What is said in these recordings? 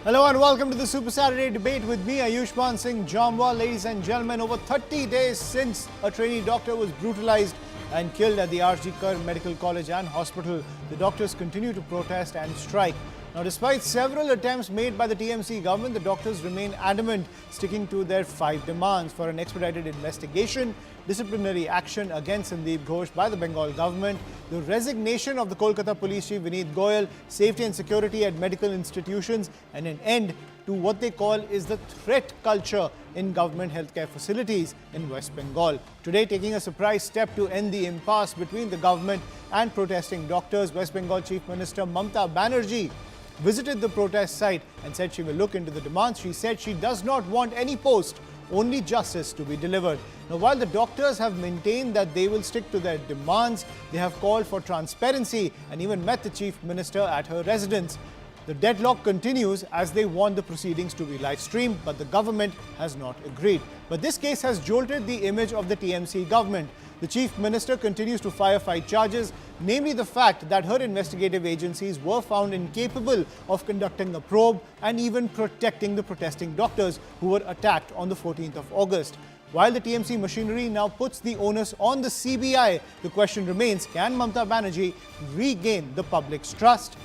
Hello and welcome to the Super Saturday debate with me, Ayushman Singh Jamwal. Ladies and gentlemen, over 30 days since a trainee doctor was brutalized and killed at the RG Kar Medical College and Hospital, the doctors continue to protest and strike. Now, despite several attempts made by the TMC government, the doctors remain adamant, sticking to their 5 demands for an expedited investigation, disciplinary action against Sandeep Ghosh by the Bengal government, the resignation of the Kolkata Police Chief Vineet Goyal, safety and security at medical institutions, and an end to what they call is the threat culture in government healthcare facilities in West Bengal. Today, taking a surprise step to end the impasse between the government and protesting doctors, West Bengal Chief Minister Mamata Banerjee visited the protest site and said she will look into the demands. She said she does not want any post, only justice to be delivered. Now, while the doctors have maintained that they will stick to their demands, they have called for transparency and even met the Chief Minister at her residence. The deadlock continues as they want the proceedings to be live streamed, but the government has not agreed. But this case has jolted the image of the TMC government. The Chief Minister continues to firefight charges, namely the fact that her investigative agencies were found incapable of conducting a probe and even protecting the protesting doctors who were attacked on the 14th of August. While the TMC machinery now puts the onus on the CBI, the question remains, can Mamata Banerjee regain the public's trust?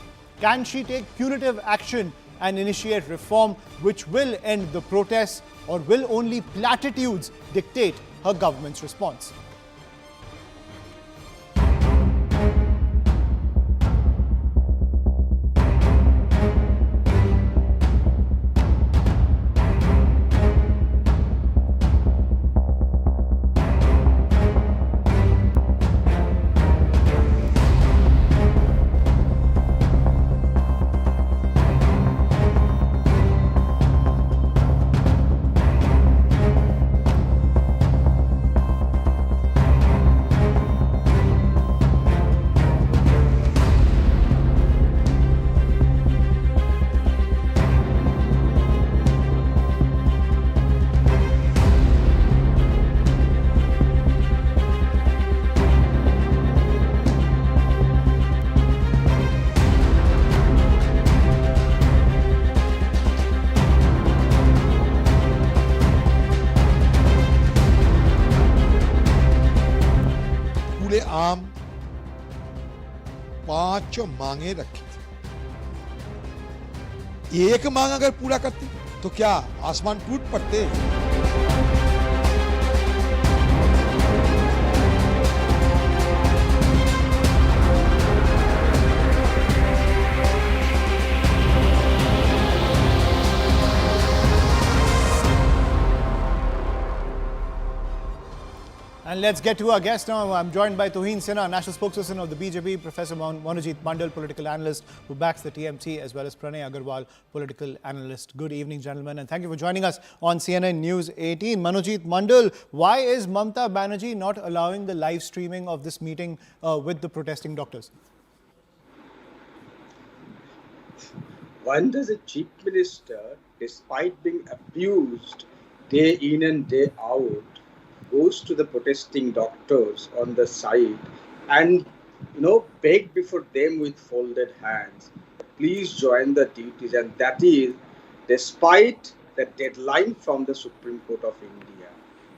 Can she take punitive action and initiate reform which will end the protests, or will only platitudes dictate her government's response? आम 5 मांगे रखी थी। एक मांग अगर पूरा करती तो क्या आसमान टूट पड़ते? And let's get to our guest now. I'm joined by Tuhin Sinha, National Spokesperson of the BJP, Professor Manojit Mandal, political analyst who backs the TMC, as well as Pranay Agarwal, political analyst. Good evening, gentlemen, and thank you for joining us on CNN News 18. Manojit Mandal, why is Mamata Banerjee not allowing the live streaming of this meeting with the protesting doctors? When does a chief minister, despite being abused day in and day out, goes to the protesting doctors on the side and, beg before them with folded hands, please join the duties, and that is despite the deadline from the Supreme Court of India.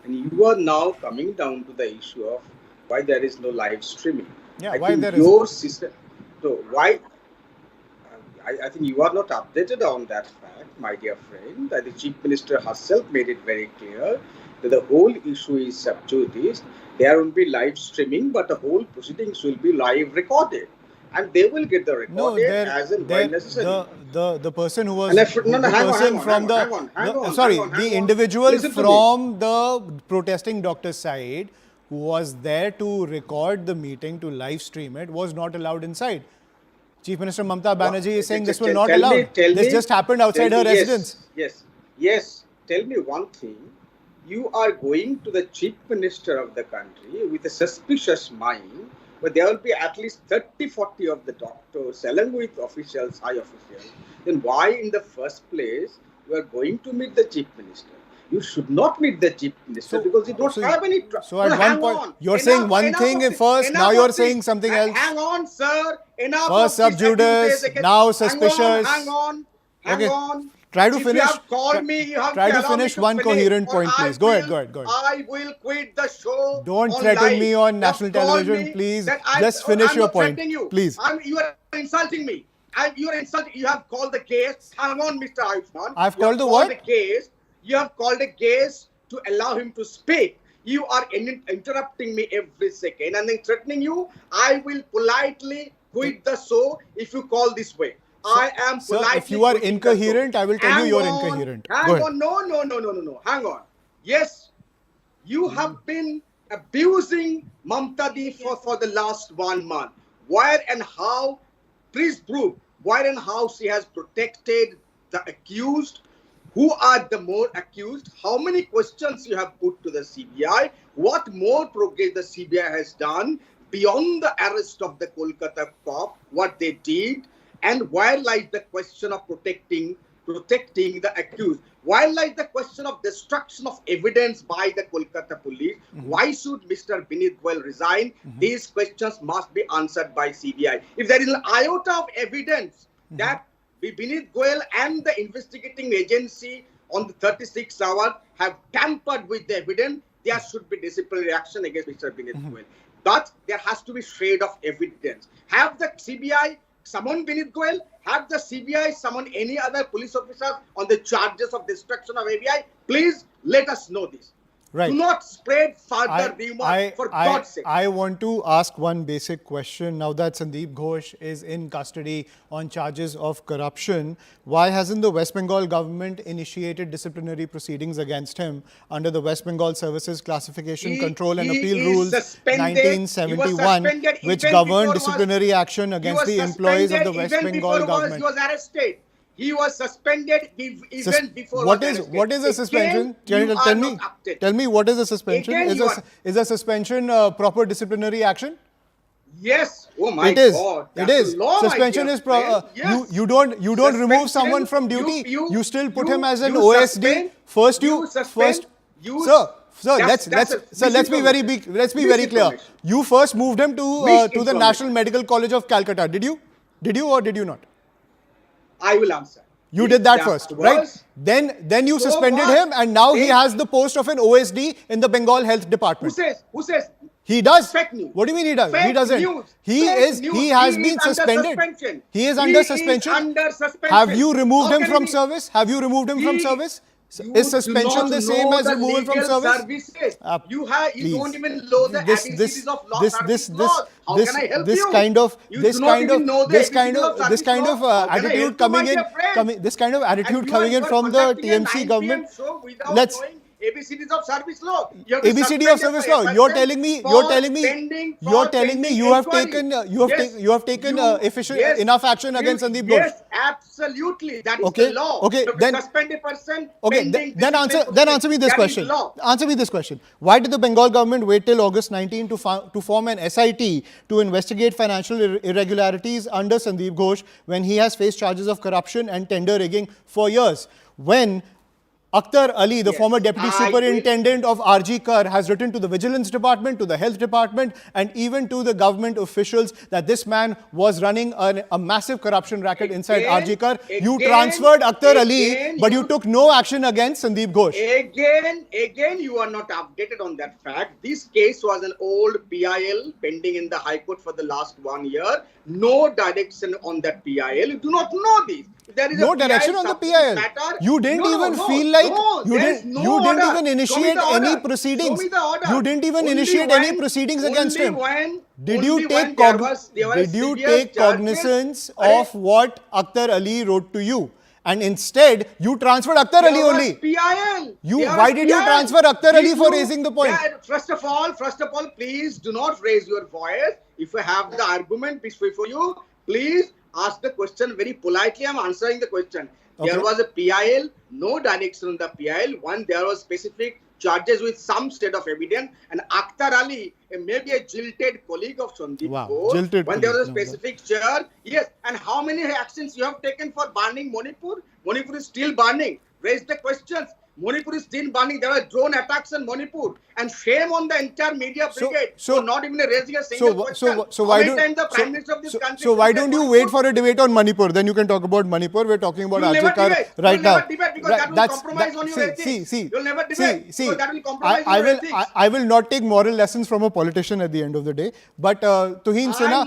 And you are now coming down to the issue of why there is no live streaming. Yeah, I why think there your is? system. So why? I think you are not updated on that fact, my dear friend, that the Chief Minister herself made it very clear that the whole issue is sub judice. There won't be live streaming, but the whole proceedings will be live recorded. And they will get the recorded as and when necessary. The person who was the individual from the protesting doctor side who was there to record the meeting, to live stream it, was not allowed inside. Chief Minister Mamata Banerjee is saying this will not allow. This just happened outside her residence. Yes. Tell me one thing. You are going to the Chief Minister of the country with a suspicious mind, but there will be at least 30-40 of the doctors along with officials, high officials. Then why in the first place you are going to meet the Chief Minister? You should not meet the Chief Minister because you don't have any trust. So at one point, you're saying one thing first, now you're saying something else. Hang on, sir. Enough first sub judice, now suspicious. Hang Hang Okay. on. Try to If finish. you have called me, you have Try to allow me finish to one finish, coherent or point, I please. Go ahead. will- Go ahead. Go ahead. I will quit the show. Don't on threaten live. me on You national have called television, me please. that Just finish I'm your not point, threatening you. please. You are insulting me. You are insulting. You have called the case. Hang on, Mr. Ayushman. I've You have called the what? The case. You have called a case to allow him to speak. You are interrupting me every second and then threatening you. I will politely quit the show if you call this way. I am Sir, politely if you are quitting the show. incoherent, I will tell you Hang you're on, incoherent. Hang Go ahead. on. No. Hang on. Yes, you have been abusing Mamata for the last 1 month. Where and how? Please prove where and how she has protected the accused. Who are the more accused? How many questions you have put to the CBI? What more progress the CBI has done beyond the arrest of the Kolkata cop? What they did, and where lies the question of protecting the accused? Why lies the question of destruction of evidence by the Kolkata police? Why should Mr. Binit Goyal resign? These questions must be answered by CBI. If there is an iota of evidence that Binit Goyal and the investigating agency on the 36 hours have tampered with the evidence, there should be disciplinary action against Mr. Binit Goyal. But there has to be shred of evidence. Have the CBI summon Binit Goyal? Have the CBI summon any other police officers on the charges of destruction of ABI? Please let us know this. Right. Do not spread further rumors, for God's sake. I want to ask one basic question. Now that Sandeep Ghosh is in custody on charges of corruption, why hasn't the West Bengal government initiated disciplinary proceedings against him under the West Bengal Services Classification, Control and Appeal Rules 1971, which governed disciplinary action against the employees of the West Bengal government? He was arrested. He was suspended even before. What is a suspension? Tell me what is a suspension? Is a suspension proper disciplinary action? Yes. Oh my it is. God. It is. Suspension is yes. you don't remove someone from duty. You still put him as an OSD. Let's be very clear. You first moved him to the National Medical College of Calcutta. Did you or did you not? I will answer. You did that first, right? Then you suspended him, and now he has the post of an OSD in the Bengal Health Department. Who says? He does. Fake news. What do you mean he does? Fake He doesn't. News. He has been suspended. He is under suspension. Have you removed him from service? Have you removed him from service? Is suspension the same as removal from service? You don't even know the ABCs of law. This kind of attitude coming in from the TMC government. Let's ABCDs of service law. ABCD of service law. You're telling me you have taken efficient enough action against Sandeep Ghosh. Yes, absolutely. That is the law. Okay, then suspend a person. Okay, then answer me this question. Answer me this question. Why did the Bengal government wait till August 19 to form an SIT to investigate financial irregularities under Sandeep Ghosh when he has faced charges of corruption and tender rigging for years? When Akhtar Ali, the former deputy superintendent of RG Kar, has written to the Vigilance Department, to the Health Department, and even to the government officials that this man was running a massive corruption racket inside RG Kar. You transferred Akhtar Ali, but you took no action against Sandeep Ghosh. Again, you are not updated on that fact. This case was an old PIL pending in the High Court for the last 1 year. No direction on that PIL. You do not know this. There is no direction on the PIL. You didn't even feel like you didn't even initiate any proceedings. You didn't even initiate any proceedings against him. Did you take cognizance of what Akhtar Ali wrote to you? And instead, you transferred Akhtar Ali only. Why did you transfer Akhtar Ali for raising the point? First of all, please do not raise your voice. If you have the argument before you, please ask the question very politely. I am answering the question. Okay. There was a PIL, no direction on the PIL. There was specific charges with some state of evidence. And Akhtar Ali, maybe a jilted colleague of Sandeep Ghosh, when there was a specific charge. Yes. And how many actions you have taken for burning Manipur? Manipur is still burning. Raise the questions. Manipur is still burning. There were drone attacks in Manipur, and shame on the entire media brigade for not even raising a single question. So why How many times the Prime Minister of this country? So why don't you wait for a debate on Manipur? Then you can talk about Manipur. We're talking about Ajikar right now. You'll never debate because that will compromise on your ethics. You'll never debate because that will compromise on your ethics. I will not take moral lessons from a politician at the end of the day. But Tuhin Sinha,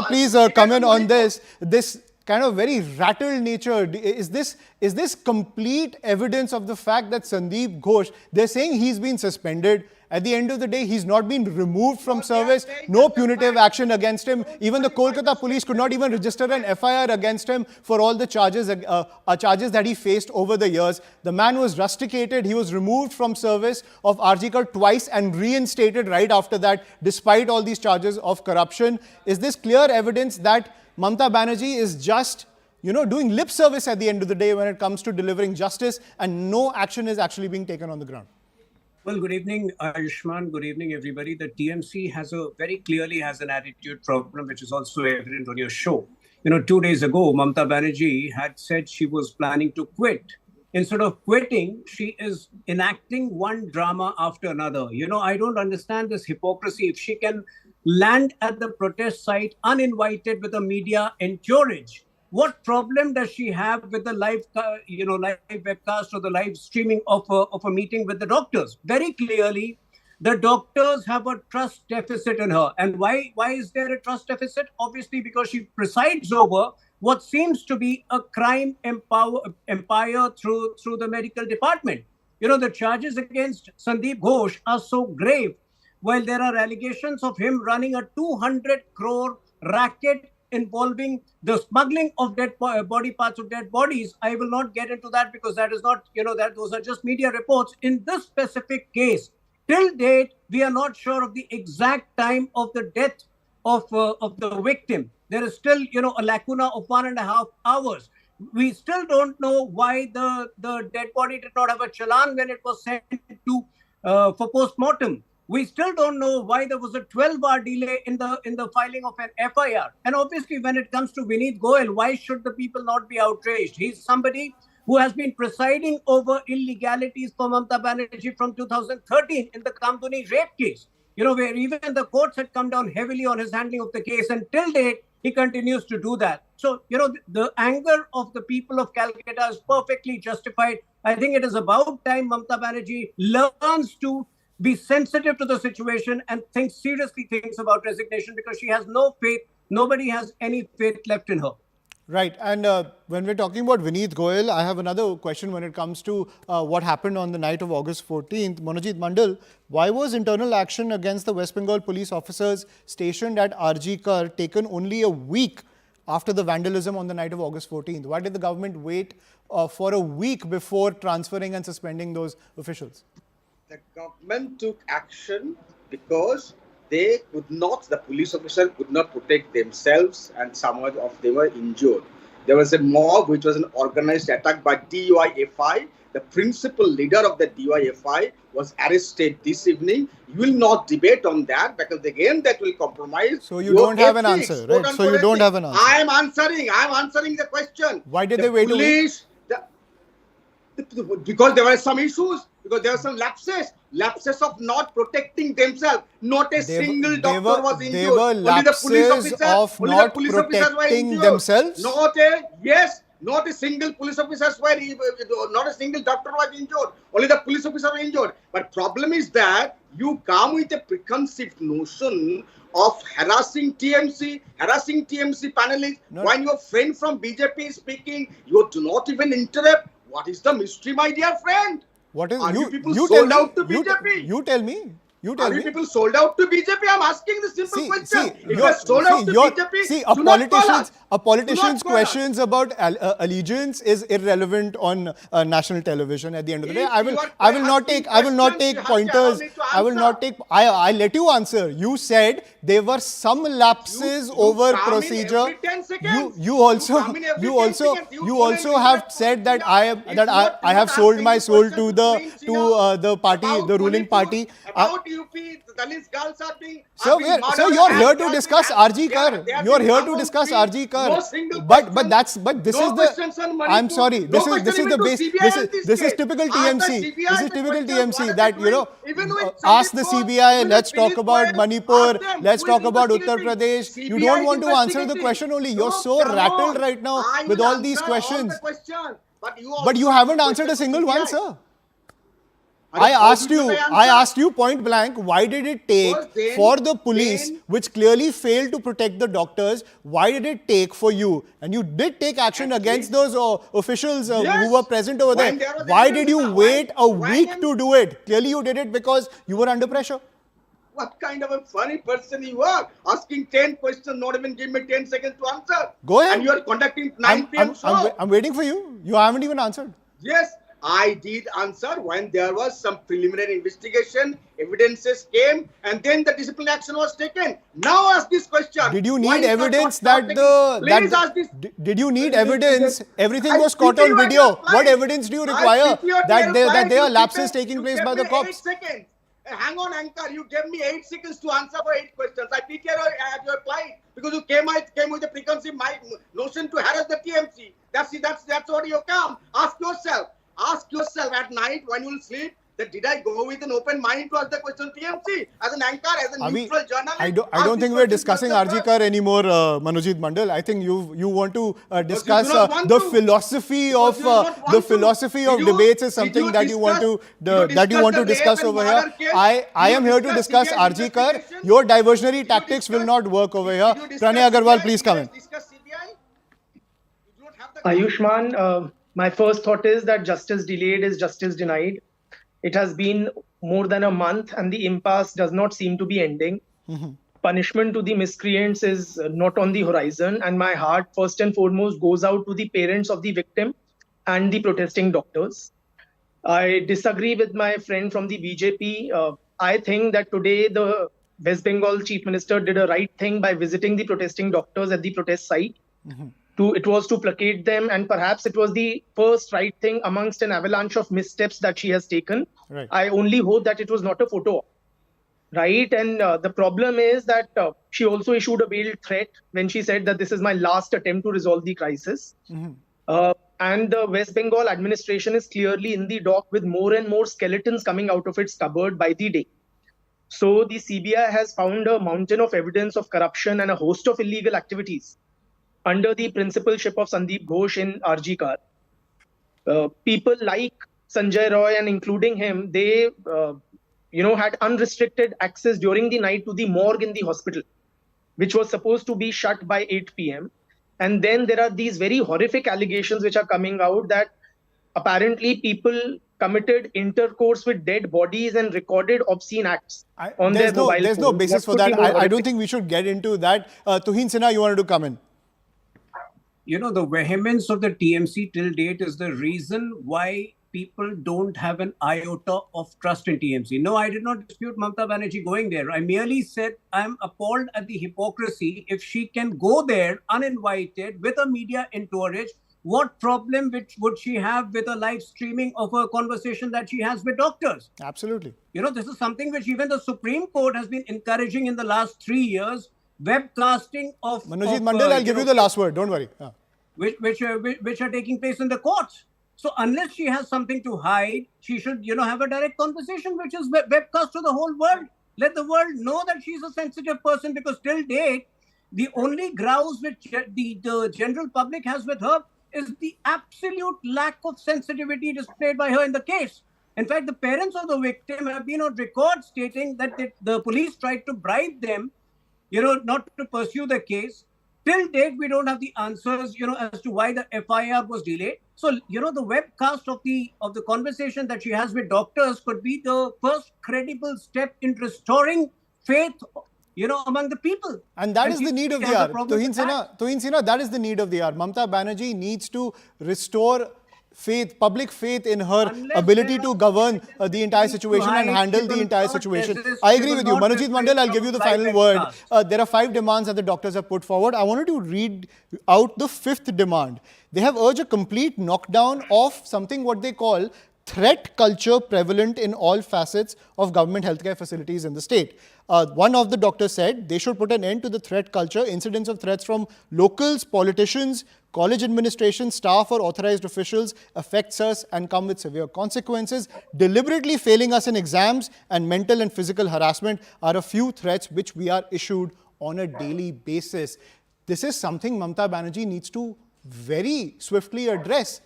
please come in on this kind of very rattled nature. Is this complete evidence of the fact that Sandeep Ghosh, they're saying he's been suspended. At the end of the day, he's not been removed from service. No punitive action against him. Even the Kolkata police could not even register an FIR against him for all the charges that he faced over the years. The man was rusticated. He was removed from service of Arjikar twice and reinstated right after that, despite all these charges of corruption. Is this clear evidence that Mamata Banerjee is just, doing lip service at the end of the day when it comes to delivering justice, and no action is actually being taken on the ground? Well, good evening, Ayushman. Good evening, everybody. The TMC very clearly has an attitude problem, which is also evident on your show. 2 days ago, Mamata Banerjee had said she was planning to quit. Instead of quitting, she is enacting one drama after another. I don't understand this hypocrisy. If she can land at the protest site uninvited with the media entourage, what problem does she have with the live webcast or the live streaming of a meeting with the doctors? Very clearly, the doctors have a trust deficit in her. And why is there a trust deficit? Obviously, because she presides over what seems to be a crime empire through the medical department. The charges against Sandeep Ghosh are so grave. While there are allegations of him running a 200 crore racket involving the smuggling of dead body parts of dead bodies, I will not get into that because that is not, those are just media reports. In this specific case, till date, we are not sure of the exact time of the death of the victim. There is still, a lacuna of 1.5 hours. We still don't know why the dead body did not have a challan when it was sent to for post-mortem. We still don't know why there was a 12-hour delay in the filing of an FIR. And obviously, when it comes to Vineet Goyal, why should the people not be outraged? He's somebody who has been presiding over illegalities for Mamata Banerjee from 2013 in the Kamduni rape case, where even the courts had come down heavily on his handling of the case. And till date, he continues to do that. So, the anger of the people of Calcutta is perfectly justified. I think it is about time Mamata Banerjee learns to be sensitive to the situation and seriously thinks about resignation, because she has no faith. Nobody has any faith left in her. Right. And when we're talking about Vineet Goyal, I have another question when it comes to what happened on the night of August 14th. Monojit Mandal, why was internal action against the West Bengal police officers stationed at Arjikar taken only a week after the vandalism on the night of August 14th? Why did the government wait for a week before transferring and suspending those officials? The government took action because the police officer could not protect themselves, and some of them were injured. There was a mob which was an organized attack by DYFI. The principal leader of the DYFI was arrested this evening. You will not debate on that because again that will compromise. So you don't have an answer, right? So you don't have an answer. I am answering the question. Why did they wait a week? Because there were some issues, because there were some lapses of not protecting themselves. Not a single doctor was injured. There were lapses of not protecting themselves? Not a single police officer not a single doctor was injured. Only the police officer was injured. But problem is that you come with a preconceived notion of harassing TMC panelists. When your friend from BJP is speaking, you do not even interrupt. What is the mystery, my dear friend? Are you people sold out to BJP? You tell me. Are you people sold out to BJP? I'm asking the simple question. If you're sold out to BJP, a politician's questions about allegiance is irrelevant on national television. At the end of the day, I will not take pointers. I let you answer. You said there were some lapses over procedure. You also have said that I have sold my soul to the party, the ruling party. UP, the Dalit girls are being Sir, being murdered. sir, you're and here they to are discuss being- RG they are- Kar. they are You're being here to among discuss free. RG Kar. No single But question. this No is questions on the. Manipur. I'm sorry. No This is question the into base. CBI This in is this this is case. typical Ask the TMC. CBI This is the typical questions, what TMC are that they doing? Even with ask the Sandeep CBI. Ghosh, Let's talk Philip about Goel, Manipur. ask them, Let's who talk is about Uttar investigating? Pradesh. You CBI don't is want to answer the investigating. question only. You're No, so come rattled on. right now I with will all these answer all questions. the questions, but you But you also haven't ask answered a questions to single one, CBI. sir. How I did asked you point blank, why did it take Because then- for the police, then- which clearly failed to protect the doctors, why did it take for you? And you did take action against those officials who Yes. were present over When there. there was Why evidence, did you why- wait a why week am- to do it? Clearly you did it because you were under pressure. What kind of a funny person you are? Asking 10 questions, not even give me 10 seconds to answer. Go ahead. And you are conducting 9 p.m. show. I'm waiting for you. You haven't even answered. Yes, I did answer when there was some preliminary investigation, evidences came, and then the disciplinary action was taken. Now ask this question. Did you Why need is evidence not that taken? the Please ask this. did you need evidence? Everything I was caught pity on you when video. you applied. What evidence do you I require pity you when that you there applied. are You lapses keep it- taking you place gave by the me cops? 8 seconds. Hang on, anchor. You gave me 8 seconds to answer for 8 questions. I pity you at your plight because you came with a preconceived notion to harass the TMC. That's what you come. Ask yourself at night when you will sleep. That did I go with an open mind to ask the question TMC as an anchor, as a neutral journalist? I don't think we're discussing RG Kar anymore, Manojit Mandal. I think you want to discuss do not want the to. philosophy Because of you do not want the to. philosophy of Did you- debates is did something you that you want to discuss- that you want to did you discuss discuss the over rape and here. murder case? I Did am you here to discuss discuss CBI RG Kar. investigation? Your diversionary Did you tactics will discuss- not work over here. Did you discuss Pranay Agarwal, CBI? please come in. Discuss CBI? You do not have the Ayushman, my first thought is that justice delayed is justice denied. It has been more than a month and the impasse does not seem to be ending. Punishment to the miscreants is not on the horizon, and my heart, first and foremost, goes out to the parents of the victim and the protesting doctors. I disagree with my friend from the BJP. I think that today the West Bengal Chief Minister did a right thing by visiting the protesting doctors at the protest site. It was to placate them, and perhaps it was the first right thing amongst an avalanche of missteps that she has taken. Right. I only hope that it was not a photo op, right? And the problem is that she also issued a veiled threat when she said that this is my last attempt to resolve the crisis. And the West Bengal administration is clearly in the dock with more and more skeletons coming out of its cupboard by the day. So the CBI has found a mountain of evidence of corruption and a host of illegal activities under the principalship of Sandeep Ghosh in RG Kar. People like Sanjay Roy and including him, they had unrestricted access during the night to the morgue in the hospital, which was supposed to be shut by 8 p.m. And then there are these very horrific allegations which are coming out that apparently people committed intercourse with dead bodies and recorded obscene acts on their mobile There's no phones. basis for What could that. be more I don't horrific? think we should get into that. Tuhin Sinha, you wanted to come in. The vehemence of the TMC till date is the reason why people don't have an iota of trust in TMC. No, I did not dispute Mamata Banerjee going there. I merely said I'm appalled at the hypocrisy. If she can go there uninvited with a media entourage, what problem would she have with a live streaming of a conversation that she has with doctors? Absolutely. This is something which even the Supreme Court has been encouraging in the last 3 years. Webcasting of Manojit Mandal, I'll give you the last word. Don't worry. Which are taking place in the courts. So unless she has something to hide, she should have a direct conversation which is webcast to the whole world. Let the world know that she's a sensitive person, because till date the only grouse which the general public has with her is the absolute lack of sensitivity displayed by her in the case. In fact, the parents of the victim have been on record stating that the police tried to bribe them, not to pursue the case. Till date, we don't have the answers, as to why the FIR was delayed. So, the webcast of the conversation that she has with doctors could be the first credible step in restoring faith, among the people. And that is the need of the hour. Tuhin Sinha, that is the need of the hour. Mamata Banerjee needs to restore faith, public faith in her ability to govern the entire situation and handle the entire situation. I agree with you. Manojit Mandal, I'll give you the final word. There are 5 demands that the doctors have put forward. I wanted to read out the 5th demand. They have urged a complete knockdown of something what they call threat culture prevalent in all facets of government healthcare facilities in the state. One of the doctors said they should put an end to the threat culture. Incidents of threats from locals, politicians, college administration, staff or authorized officials affects us and come with severe consequences. Deliberately failing us in exams and mental and physical harassment are a few threats which we are issued on a daily basis. This is something Mamata Banerjee needs to very swiftly address.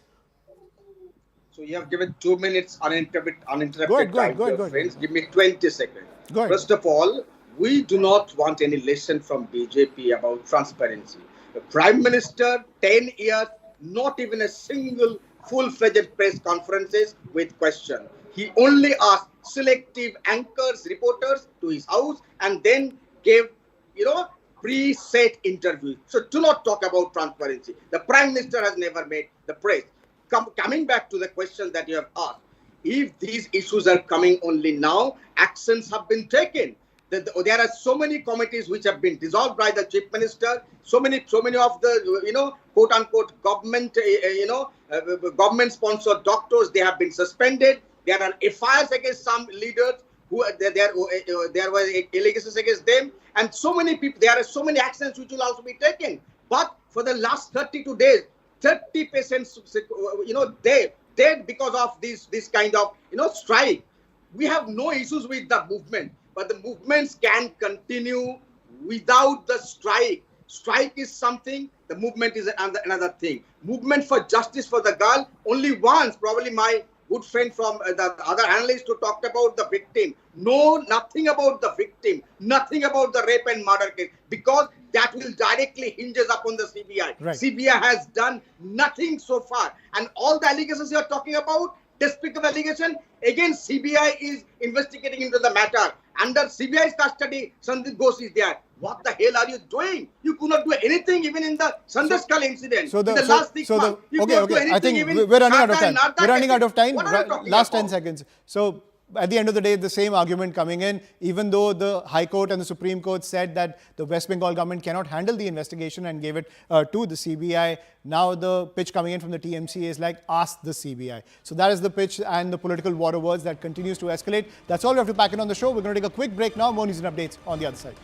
So you have given 2 minutes uninterrupted Go ahead. friends. Give me 20 seconds. Go ahead. First of all, we do not want any lesson from BJP about transparency. The Prime Minister, 10 years, not even a single full-fledged press conferences with question. He only asked selective anchors, reporters to his house and then gave, pre-set interviews. So do not talk about transparency. The Prime Minister has never made the press. Coming back to the question that you have asked, if these issues are coming only now, actions have been taken. There are so many committees which have been dissolved by the Chief Minister. So many of the quote unquote government government-sponsored doctors, they have been suspended. There are FIRs against some leaders who there were allegations against them, and so many people. There are so many actions which will also be taken. But for the last 32 days, 30 patients, dead because of this kind of strike. We have no issues with the movement, but the movements can continue without the strike. Strike is something, the movement is another thing. Movement for justice for the girl, only once, probably my good friend from the other analyst who talked about the victim. No, nothing about the victim, nothing about the rape and murder case, because that will directly hinges upon the CBI. Right. CBI has done nothing so far. And all the allegations you are talking about, despicable allegation, again CBI is investigating into the matter. Under CBI's custody, Sandeep Ghosh is there. What the hell are you doing? You could not do anything even in the Sandaskal incident. In the last 6 months. You could not do anything. I think even we're running out of time. Nadda We're running out of time. What are you talking Last about? 10 seconds. So at the end of the day, the same argument coming in, even though the High Court and the Supreme Court said that the West Bengal government cannot handle the investigation and gave it to the CBI. Now the pitch coming in from the TMC is like, ask the CBI. So that is the pitch and the political war of words that continues to escalate. That's all we have to pack in on the show. We're going to take a quick break now. More news and updates on the other side.